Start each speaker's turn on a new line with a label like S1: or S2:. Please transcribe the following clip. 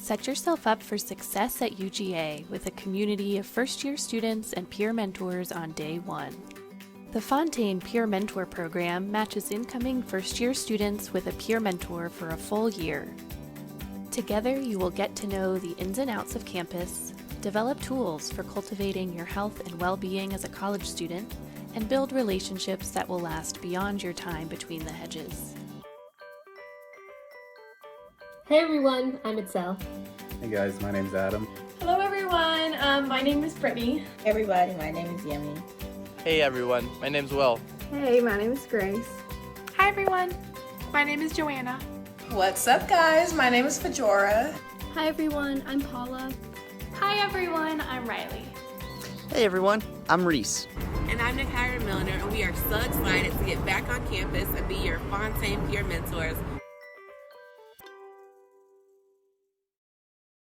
S1: Set yourself up for success at UGA with a community of first-year students and peer mentors on day one. The Fontaine Peer Mentor Program matches incoming first-year students with a peer mentor for a full year. Together, you will get to know the ins and outs of campus, develop tools for cultivating your health and well-being as a college student, and build relationships that will last beyond your time between the hedges.
S2: Hey everyone, I'm Itzel.
S3: Hey guys, my name's Adam.
S4: Hello everyone, my name is Brittany.
S5: Hey everybody, my name is Yemi.
S6: Hey everyone, my name's Will.
S7: Hey, my name is Grace.
S8: Hi everyone, my name is Joanna.
S9: What's up guys, my name is Fajora.
S10: Hi everyone, I'm Paula.
S8: Hi everyone, I'm Riley.
S11: Hey everyone, I'm Reese.
S12: And I'm Nakira Milner, and we are so excited to get back on campus and be your Fontaine peer mentors